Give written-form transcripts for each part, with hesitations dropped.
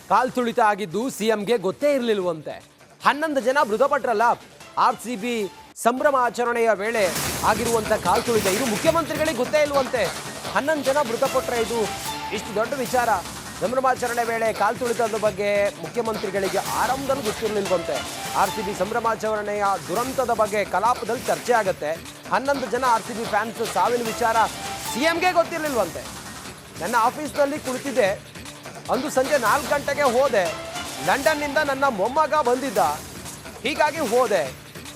ಕಾಲ್ ತುಳಿತ ಆಗಿದ್ದು ಸಿಎಂಗೆ ಗೊತ್ತೇ ಇರಲಿಲ್ವಂತೆ. 11 ಜನ ಮೃತಪಟ್ಟರಲ್ಲ. ಆರ್ಸಿಬಿ ಸಂಭ್ರಮಾಚರಣೆಯ ವೇಳೆ ಆಗಿರುವಂತ ಕಾಲ್ ತುಳಿತ ಇದು ಮುಖ್ಯಮಂತ್ರಿಗಳಿಗೆ ಗೊತ್ತೇ ಇಲ್ವಂತೆ. 11 ಜನ ಮೃತಪಟ್ಟರೆ ಇದು ಇಷ್ಟು ದೊಡ್ಡ ವಿಚಾರ. ಸಂಭ್ರಮಾಚರಣೆ ವೇಳೆ ಕಾಲ್ ತುಳಿತದ ಬಗ್ಗೆ ಮುಖ್ಯಮಂತ್ರಿಗಳಿಗೆ ಆರಂಭದಲ್ಲಿ ಗೊತ್ತಿರಲಿಲ್ವಂತೆ. ಆರ್ಸಿಬಿ ಸಂಭ್ರಮಾಚರಣೆಯ ದುರಂತದ ಬಗ್ಗೆ ಕಲಾಪದಲ್ಲಿ ಚರ್ಚೆ ಆಗುತ್ತೆ. 11 ಜನ ಆರ್ಸಿಬಿ ಫ್ಯಾನ್ಸ್ ಸಾವಿನ ವಿಚಾರ ಸಿಎಂಗೆ ಗೊತ್ತಿರಲಿಲ್ವಂತೆ. ನನ್ನ ಆಫೀಸ್ನಲ್ಲಿ ಕುಳಿತಿದ್ದೆ. ಅಂದು ಸಂಜೆ 4 ಗಂಟೆಗೆ ಹೋದೆ. ಲಂಡನ್ನಿಂದ ನನ್ನ ಮೊಮ್ಮಗ ಬಂದಿದ್ದ, ಹೀಗಾಗಿ ಹೋದೆ.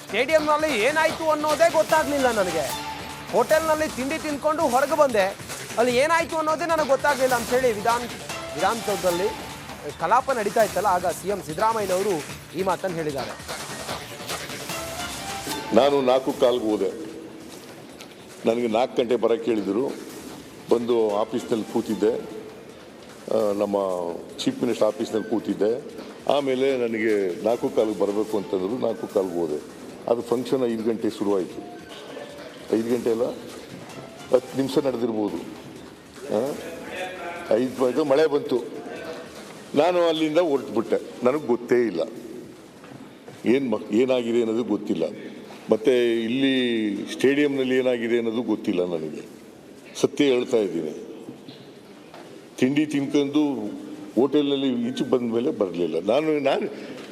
ಸ್ಟೇಡಿಯಂನಲ್ಲಿ ಏನಾಯಿತು ಅನ್ನೋದೇ ಗೊತ್ತಾಗಲಿಲ್ಲ ನನಗೆ. ಹೋಟೆಲ್ನಲ್ಲಿ ತಿಂಡಿ ತಿಂದ್ಕೊಂಡು ಹೊರಗೆ ಬಂದೆ. ಅಲ್ಲಿ ಏನಾಯಿತು ಅನ್ನೋದೇ ನನಗೆ ಗೊತ್ತಾಗಲಿಲ್ಲ ಅಂಥೇಳಿ ವಿಧಾನಸೌಧದಲ್ಲಿ ಕಲಾಪ ನಡೀತಾ ಇತ್ತಲ್ಲ, ಆಗ ಸಿಎಂ ಸಿದ್ದರಾಮಯ್ಯನವರು ಈ ಮಾತನ್ನು ಹೇಳಿದ್ದಾರೆ. ನಾನು 4:15 ಹೋದೆ. ನನಗೆ 4 ಗಂಟೆ ಬರೋಕ್ಕೆ ಹೇಳಿದರು. ಬಂದು ಆಫೀಸ್ನಲ್ಲಿ ಕೂತಿದ್ದೆ, ನಮ್ಮ ಚೀಫ್ ಮಿನಿಸ್ಟರ್ ಆಫೀಸ್ನಲ್ಲಿ ಕೂತಿದ್ದೆ. ಆಮೇಲೆ ನನಗೆ 4:15 ಬರಬೇಕು ಅಂತಂದರು. 4:15 ಹೋದೆ. ಅದು ಫಂಕ್ಷನ್ 5 ಗಂಟೆ ಶುರುವಾಯಿತು. 5 ಗಂಟೆ ಅಲ್ಲ, 10 ನಿಮಿಷ ನಡೆದಿರ್ಬೋದು. 5 ಮಳೆ ಬಂತು. ನಾನು ಅಲ್ಲಿಂದ ಹೊರಟುಬಿಟ್ಟೆ. ನನಗೆ ಗೊತ್ತೇ ಇಲ್ಲ ಏನಾಗಿದೆ ಅನ್ನೋದು ಗೊತ್ತಿಲ್ಲ. ಮತ್ತು ಇಲ್ಲಿ ಸ್ಟೇಡಿಯಂನಲ್ಲಿ ಏನಾಗಿದೆ ಅನ್ನೋದು ಗೊತ್ತಿಲ್ಲ ನನಗೆ. ಸತ್ಯ ಹೇಳ್ತಾ ಇದ್ದೀನಿ. ತಿಂಡಿ ತಿನ್ಕೊಂಡು ಹೋಟೆಲ್ನಲ್ಲಿ ಈಚೆ ಬಂದ ಮೇಲೆ ಬರಲಿಲ್ಲ. ನಾನು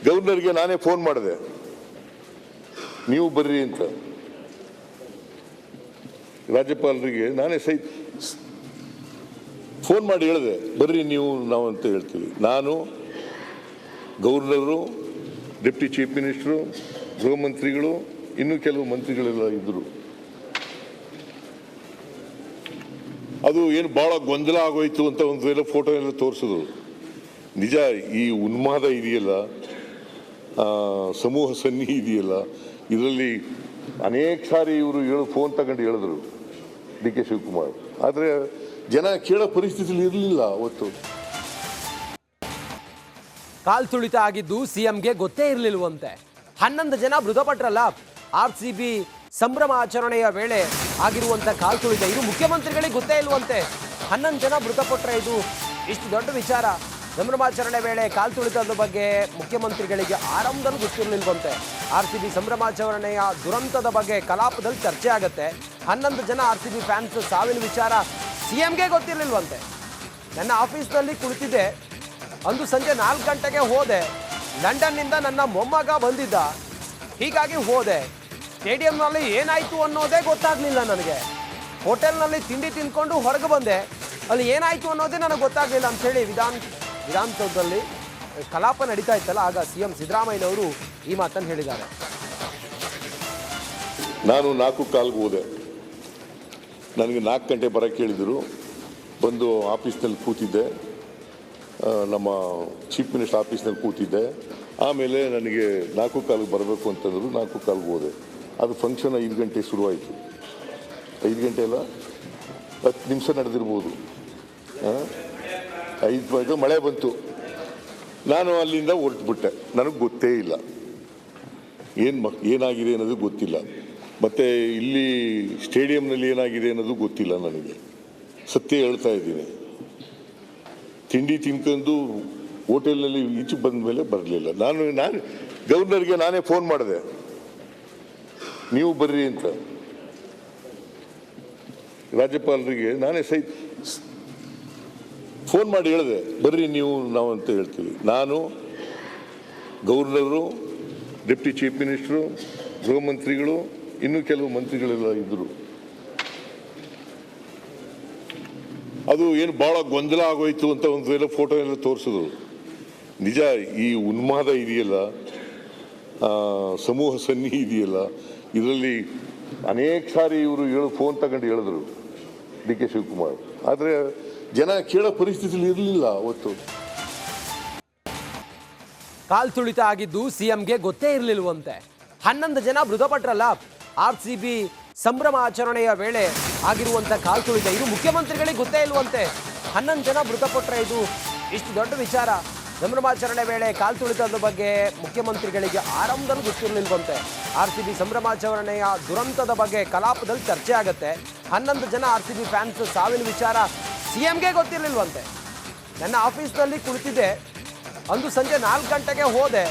ಗವರ್ನರ್ಗೆ ನಾನೇ ಫೋನ್ ಮಾಡಿದೆ, ನೀವು ಬರ್ರಿ ಅಂತ. ರಾಜ್ಯಪಾಲರಿಗೆ ನಾನೇ ಫೋನ್ ಮಾಡಿ ಹೇಳಿದೆ, ಬರ್ರಿ ನೀವು ನಾವು ಅಂತ ಹೇಳ್ತೀವಿ. ನಾನು, ಗವರ್ನರು, ಡೆಪ್ಟಿ ಚೀಫ್ ಮಿನಿಸ್ಟರು, ಗೃಹ ಮಂತ್ರಿಗಳು, ಇನ್ನೂ ಕೆಲವು ಮಂತ್ರಿಗಳೆಲ್ಲ ಇದ್ದರು. ಅದು ಏನು ಭಾಳ ಗೊಂದಲ ಆಗೋಯ್ತು ಅಂತ ಒಂದು ಎಲ್ಲ ಫೋಟೋ ಎಲ್ಲ ತೋರಿಸಿದ್ರು. ನಿಜ, ಈ ಉನ್ಮಾದ ಇದೆಯಲ್ಲ, ಸಮೂಹ ಸನ್ನಿ ಇದೆಯಲ್ಲ, ಇದರಲ್ಲಿ ಅನೇಕ ಸಾರಿ ಇವರು ಫೋನ್ ತಗೊಂಡು ಹೇಳಿದ್ರು ಡಿ ಕೆ ಶಿವಕುಮಾರ್. ಆದರೆ ಜನ ಕೇಳೋ ಪರಿಸ್ಥಿತಿಯಲ್ಲಿ ಇರಲಿಲ್ಲ ಅವತ್ತು. ಕಾಲ್ ತುಳಿತ ಆಗಿದ್ದು ಸಿಎಂಗೆ ಗೊತ್ತೇ ಇರಲಿಲ್ವಂತೆ. 11 ಜನ ಮೃತಪಟ್ಟರಲ್ಲ. ಆರ್ಸಿಬಿ ಸಂಭ್ರಮಾಚರಣೆಯ ವೇಳೆ ಆಗಿರುವಂತ ಕಾಲ್ ತುಳಿತ ಇದು ಮುಖ್ಯಮಂತ್ರಿಗಳಿಗೆ ಗೊತ್ತೇ ಇಲ್ವಂತೆ. 11 ಜನ ಮೃತಪಟ್ಟರೆ ಇದು ಇಷ್ಟು ದೊಡ್ಡ ವಿಚಾರ. ಸಂಭ್ರಮಾಚರಣೆ ವೇಳೆ ಕಾಲ್ ತುಳಿತದ ಬಗ್ಗೆ ಮುಖ್ಯಮಂತ್ರಿಗಳಿಗೆ ಆರಂಭದಲ್ಲಿ ಗೊತ್ತಿರಲಿಲ್ವಂತೆ. ಆರ್ಸಿಬಿ ಸಂಭ್ರಮಾಚರಣೆಯ ದುರಂತದ ಬಗ್ಗೆ ಕಲಾಪದಲ್ಲಿ ಚರ್ಚೆ ಆಗುತ್ತೆ. 11 ಜನ ಆರ್ಸಿಬಿ ಫ್ಯಾನ್ಸ್ ಸಾವಿನ ವಿಚಾರ ಸಿಎಂಗೆ ಗೊತ್ತಿರಲಿಲ್ವಂತೆ. ನನ್ನ ಆಫೀಸ್ನಲ್ಲಿ ಕುಳಿತಿದ್ದೆ. ಅಂದು ಸಂಜೆ 4 ಗಂಟೆಗೆ ಹೋದೆ. ಲಂಡನ್ನಿಂದ ನನ್ನ ಮೊಮ್ಮಗ ಬಂದಿದ್ದ, ಹೀಗಾಗಿ ಹೋದೆ. ಸ್ಟೇಡಿಯಂನಲ್ಲಿ ಏನಾಯಿತು ಅನ್ನೋದೇ ಗೊತ್ತಾಗಲಿಲ್ಲ ನನಗೆ. ಹೋಟೆಲ್ನಲ್ಲಿ ತಿಂಡಿ ತಿಂದ್ಕೊಂಡು ಹೊರಗೆ ಬಂದೆ. ಅಲ್ಲಿ ಏನಾಯಿತು ಅನ್ನೋದೇ ನನಗೆ ಗೊತ್ತಾಗಲಿಲ್ಲ ಅಂಥೇಳಿ ವಿಧಾನಸೌಧದಲ್ಲಿ ಕಲಾಪ ನಡೀತಾ ಇತ್ತಲ್ಲ, ಆಗ ಸಿಎಂ ಸಿದ್ದರಾಮಯ್ಯನವರು ಈ ಮಾತನ್ನು ಹೇಳಿದ್ದಾರೆ. ನಾನು 4:15 ಹೋದೆ. ನನಗೆ 4 ಗಂಟೆ ಬರೋಕ್ಕೆ ಹೇಳಿದರು. ಬಂದು ಆಫೀಸ್ನಲ್ಲಿ ಕೂತಿದ್ದೆ, ನಮ್ಮ ಚೀಫ್ ಮಿನಿಸ್ಟರ್ ಆಫೀಸ್ನಲ್ಲಿ ಕೂತಿದ್ದೆ. ಆಮೇಲೆ ನನಗೆ 4:15 ಬರಬೇಕು ಅಂತಂದರು. 4:15 ಹೋದೆ. ಅದು ಫಂಕ್ಷನ್ 5 ಗಂಟೆ ಶುರುವಾಯಿತು. 5 ಗಂಟೆ ಅಲ್ಲ, 10 ನಿಮಿಷ ನಡೆದಿರ್ಬೋದು. 5 ಮಳೆ ಬಂತು. ನಾನು ಅಲ್ಲಿಂದ ಹೊರಟುಬಿಟ್ಟೆ. ನನಗೆ ಗೊತ್ತೇ ಇಲ್ಲ ಏನಾಗಿದೆ ಅನ್ನೋದು ಗೊತ್ತಿಲ್ಲ. ಮತ್ತು ಇಲ್ಲಿ ಸ್ಟೇಡಿಯಂನಲ್ಲಿ ಏನಾಗಿದೆ ಅನ್ನೋದು ಗೊತ್ತಿಲ್ಲ ನನಗೆ. ಸತ್ಯ ಹೇಳ್ತಾ ಇದ್ದೀನಿ. ತಿಂಡಿ ತಿನ್ಕೊಂಡು ಹೋಟೆಲ್ನಲ್ಲಿ ಈಚೆ ಬಂದ ಮೇಲೆ ಬರಲಿಲ್ಲ. ನಾನು ಗವರ್ನರ್ಗೆ ನಾನೇ ಫೋನ್ ಮಾಡಿದೆ, ನೀವು ಬರ್ರಿ ಅಂತ. ರಾಜ್ಯಪಾಲರಿಗೆ ನಾನೇ ಫೋನ್ ಮಾಡಿ ಹೇಳಿದೆ, ಬರ್ರಿ ನೀವು ನಾವು ಅಂತ ಹೇಳ್ತೀವಿ. ನಾನು, ಗವರ್ನರು, ಡೆಪ್ಟಿ ಚೀಫ್ ಮಿನಿಸ್ಟರು, ಗೃಹ ಮಂತ್ರಿಗಳು, ಇನ್ನೂ ಕೆಲವು ಮಂತ್ರಿಗಳೆಲ್ಲ ಇದ್ದರು. ಅದು ಏನು ಭಾಳ ಗೊಂದಲ ಆಗೋಯ್ತು ಅಂತ ಒಂದು ಎಲ್ಲ ಫೋಟೋ ಎಲ್ಲ ತೋರಿಸಿದ್ರು. ನಿಜ, ಈ ಉನ್ಮಾದ ಇದೆಯಲ್ಲ, ಸಮೂಹ ಸನ್ನಿ ಇದೆಯಲ್ಲ, ಇದರಲ್ಲಿ ಅನೇಕ ಸಾರಿ ಇವರು ಫೋನ್ ತಗೊಂಡು ಹೇಳಿದ್ರು ಡಿ ಕೆ ಶಿವಕುಮಾರ್. ಆದರೆ ಜನ ಕೇಳೋ ಪರಿಸ್ಥಿತಿಯಲ್ಲಿ ಇರಲಿಲ್ಲ ಅವತ್ತು. ಕಾಲ್ ತುಳಿತ ಆಗಿದ್ದು ಸಿಎಂಗೆ ಗೊತ್ತೇ ಇರಲಿಲ್ವಂತೆ. 11 ಜನ ಮೃತಪಟ್ಟರಲ್ಲ. ಆರ್ಸಿಬಿ ಸಂಭ್ರಮಾಚರಣೆಯ ವೇಳೆ ಆಗಿರುವಂತ ಕಾಲ್ ತುಳಿತ ಇದು ಮುಖ್ಯಮಂತ್ರಿಗಳಿಗೆ ಗೊತ್ತೇ ಇಲ್ವಂತೆ. 11 ಜನ ಮೃತಪಟ್ಟರೆ ಇದು ಇಷ್ಟು ದೊಡ್ಡ ವಿಚಾರ. ಸಂಭ್ರಮಾಚರಣೆ ವೇಳೆ ಕಾಲ್ ತುಳಿತದ ಬಗ್ಗೆ ಮುಖ್ಯಮಂತ್ರಿಗಳಿಗೆ ಆರಂಭದಲ್ಲಿ ಗೊತ್ತಿರಲಿಲ್ವಂತೆ. ಆರ್ಸಿಬಿ ಸಂಭ್ರಮಾಚರಣೆಯ ದುರಂತದ ಬಗ್ಗೆ ಕಲಾಪದಲ್ಲಿ ಚರ್ಚೆ ಆಗುತ್ತೆ. 11 ಜನ ಆರ್ಸಿಬಿ ಫ್ಯಾನ್ಸ್ ಸಾವಿನ ವಿಚಾರ ಸಿಎಂಗೆ ಗೊತ್ತಿರಲಿಲ್ವಂತೆ. ನನ್ನ ಆಫೀಸ್ನಲ್ಲಿ ಕುಳಿತಿದ್ದೆ. ಅಂದು ಸಂಜೆ 4 ಗಂಟೆಗೆ ಹೋದೆ.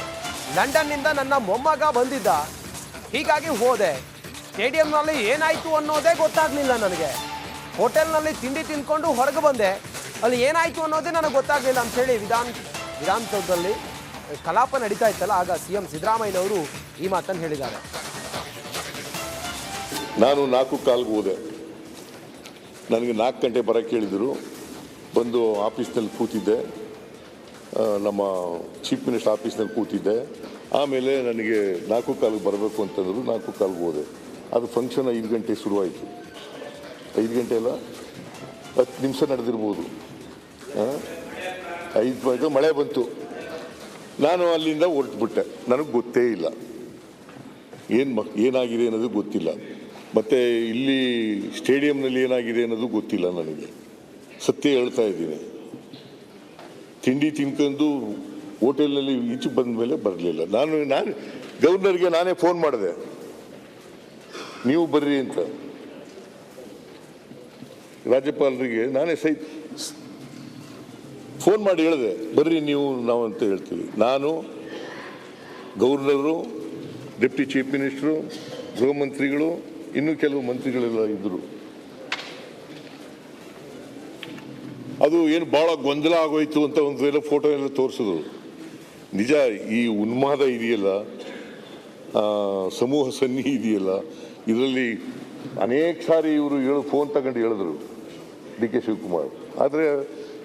ಲಂಡನ್ನಿಂದ ನನ್ನ ಮೊಮ್ಮಗ ಬಂದಿದ್ದ, ಹೀಗಾಗಿ ಹೋದೆ. ಸ್ಟೇಡಿಯಂನಲ್ಲಿ ಏನಾಯಿತು ಅನ್ನೋದೇ ಗೊತ್ತಾಗಲಿಲ್ಲ ನನಗೆ. ಹೋಟೆಲ್ನಲ್ಲಿ ತಿಂಡಿ ತಿಂದ್ಕೊಂಡು ಹೊರಗೆ ಬಂದೆ, ಅಲ್ಲಿ ಏನಾಯಿತು ಅನ್ನೋದೇ ನನಗೆ ಗೊತ್ತಾಗಲಿಲ್ಲ ಅಂಥೇಳಿ ವಿಧಾನಸೌಧದಲ್ಲಿ ಕಲಾಪ ನಡೀತಾ ಇತ್ತಲ್ಲ, ಆಗ CM ಸಿದ್ದರಾಮಯ್ಯನವರು ಈ ಮಾತನ್ನು ಹೇಳಿದ್ದಾರೆ. ನಾನು 4:15 ಹೋದೆ. ನನಗೆ 4 ಗಂಟೆ ಬರೋಕ್ಕೆ ಹೇಳಿದರು. ಬಂದು ಆಫೀಸ್ನಲ್ಲಿ ಕೂತಿದ್ದೆ, ನಮ್ಮ ಚೀಫ್ ಮಿನಿಸ್ಟರ್ ಆಫೀಸ್ನಲ್ಲಿ ಕೂತಿದ್ದೆ. ಆಮೇಲೆ ನನಗೆ 4:15 ಬರಬೇಕು ಅಂತಂದರು. 4:15 ಹೋದೆ. ಅದು ಫಂಕ್ಷನ್ 5 ಗಂಟೆ ಶುರುವಾಯಿತು. 5 ಗಂಟೆ ಅಲ್ಲ, 10 ನಿಮಿಷ ನಡೆದಿರ್ಬೋದು. 5 ಮಳೆ ಬಂತು. ನಾನು ಅಲ್ಲಿಂದ ಹೊರಟುಬಿಟ್ಟೆ. ನನಗೆ ಗೊತ್ತೇ ಇಲ್ಲ ಏನಾಗಿದೆ ಅನ್ನೋದು ಗೊತ್ತಿಲ್ಲ. ಮತ್ತು ಇಲ್ಲಿ ಸ್ಟೇಡಿಯಂನಲ್ಲಿ ಏನಾಗಿದೆ ಅನ್ನೋದು ಗೊತ್ತಿಲ್ಲ ನನಗೆ. ಸತ್ಯ ಹೇಳ್ತಾ ಇದ್ದೀನಿ. ತಿಂಡಿ ತಿನ್ಕೊಂಡು ಹೋಟೆಲ್ನಲ್ಲಿ ಈಚೆ ಬಂದ ಮೇಲೆ ಬರಲಿಲ್ಲ. ನಾನು ಗವರ್ನರ್ಗೆ ನಾನೇ ಫೋನ್ ಮಾಡಿದೆ, ನೀವು ಬರ್ರಿ ಅಂತ. ರಾಜ್ಯಪಾಲರಿಗೆ ನಾನೇ ಫೋನ್ ಮಾಡಿ ಹೇಳಿದೆ, ಬರ್ರಿ ನೀವು ನಾವು ಅಂತ ಹೇಳ್ತೀವಿ. ನಾನು, ಗವರ್ನರು, ಡೆಪ್ಟಿ ಚೀಫ್ ಮಿನಿಸ್ಟ್ರು, ಗೃಹ ಮಂತ್ರಿಗಳು, ಇನ್ನೂ ಕೆಲವು ಮಂತ್ರಿಗಳೆಲ್ಲ ಇದ್ದರು. ಅದು ಏನು ಭಾಳ ಗೊಂದಲ ಆಗೋಯ್ತು ಅಂತ ಒಂದು ಎಲ್ಲ ಫೋಟೋ ಎಲ್ಲ ತೋರಿಸಿದ್ರು. ನಿಜ, ಈ ಉನ್ಮಾದ ಇದೆಯಲ್ಲ, ಸಮೂಹ ಸನ್ನಿ ಇದೆಯಲ್ಲ, ಇದರಲ್ಲಿ ಅನೇಕ ಸಾರಿ ಇವರು ಫೋನ್ ತಗೊಂಡು ಹೇಳಿದ್ರು DK ಶಿವಕುಮಾರ್. ಆದರೆ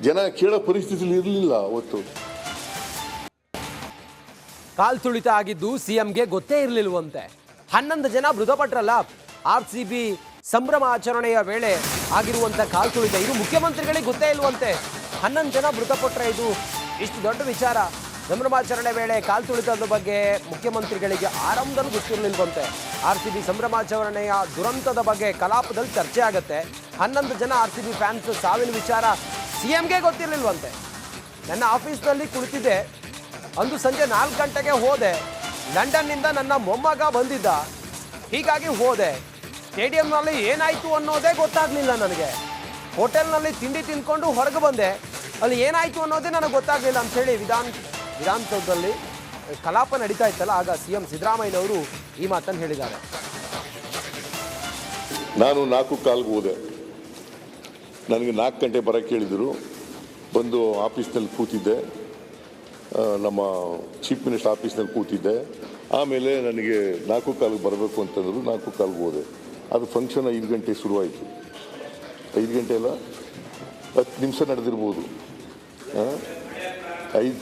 ಜನ ಕೇಳೋ ಪರಿಸ್ಥಿತಿಯಲ್ಲಿ ಇರಲಿಲ್ಲ ಅವತ್ತು. ಕಾಲ್ ತುಳಿತ ಆಗಿದ್ದು CMಗೆ ಗೊತ್ತೇ ಇರಲಿಲ್ವಂತೆ. 11 ಜನ ಮೃತಪಟ್ರಲ್ಲ, RCB ಸಂಭ್ರಮಾಚರಣೆಯ ವೇಳೆ ಆಗಿರುವಂಥ ಕಾಲ್ ತುಳಿತ, ಇದು ಮುಖ್ಯಮಂತ್ರಿಗಳಿಗೆ ಗೊತ್ತೇ ಇಲ್ವಂತೆ. 11 ಜನ ಮೃತಪಟ್ಟರೆ ಇದು ಇಷ್ಟು ದೊಡ್ಡ ವಿಚಾರ. ಸಂಭ್ರಮಾಚರಣೆ ವೇಳೆ ಕಾಲ್ ತುಳಿತದ ಬಗ್ಗೆ ಮುಖ್ಯಮಂತ್ರಿಗಳಿಗೆ ಆರಂಭದಲ್ಲಿ ಗೊತ್ತಿರಲಿಲ್ವಂತೆ. RCB ಸಂಭ್ರಮಾಚರಣೆಯ ದುರಂತದ ಬಗ್ಗೆ ಕಲಾಪದಲ್ಲಿ ಚರ್ಚೆ ಆಗುತ್ತೆ. 11 ಜನ RCB ಫ್ಯಾನ್ಸ್ ಸಾವಿನ ವಿಚಾರ CMಗೆ ಗೊತ್ತಿರಲಿಲ್ವಂತೆ. ನನ್ನ ಆಫೀಸ್ನಲ್ಲಿ ಕುಳಿತಿದ್ದೆ, ಅಂದು ಸಂಜೆ 4 ಗಂಟೆಗೆ ಹೋದೆ. ಲಂಡನ್ನಿಂದ ನನ್ನ ಮೊಮ್ಮಗ ಬಂದಿದ್ದ, ಹೀಗಾಗಿ ಹೋದೆ. ಸ್ಟೇಡಿಯಂನಲ್ಲಿ ಏನಾಯಿತು ಅನ್ನೋದೇ ಗೊತ್ತಾಗಲಿಲ್ಲ ನನಗೆ. ಹೋಟೆಲ್ನಲ್ಲಿ ತಿಂಡಿ ತಿಂದ್ಕೊಂಡು ಹೊರಗೆ ಬಂದೆ, ಅಲ್ಲಿ ಏನಾಯಿತು ಅನ್ನೋದೇ ನನಗೆ ಗೊತ್ತಾಗಲಿಲ್ಲ ಅಂಥೇಳಿ ವಿಧಾನಸೌಧದಲ್ಲಿ ಕಲಾಪ ನಡೀತಾ ಇತ್ತಲ್ಲ, ಆಗ CM ಸಿದ್ದರಾಮಯ್ಯನವರು ಈ ಮಾತನ್ನು ಹೇಳಿದ್ದಾರೆ. ನಾನು 4:15 ಹೋದೆ. ನನಗೆ 4 ಗಂಟೆ ಬರೋಕ್ಕೆ ಹೇಳಿದರು. ಬಂದು ಆಫೀಸ್ನಲ್ಲಿ ಕೂತಿದ್ದೆ, ನಮ್ಮ ಚೀಫ್ ಮಿನಿಸ್ಟರ್ ಆಫೀಸ್ನಲ್ಲಿ ಕೂತಿದ್ದೆ. ಆಮೇಲೆ ನನಗೆ 4:15 ಬರಬೇಕು ಅಂತಂದರು. 4:15 ಹೋದೆ. ಅದು ಫಂಕ್ಷನ್ 5 ಗಂಟೆ ಶುರುವಾಯಿತು. 5 ಗಂಟೆ ಅಲ್ಲ, 10 ನಿಮಿಷ ನಡೆದಿರ್ಬೋದು. 5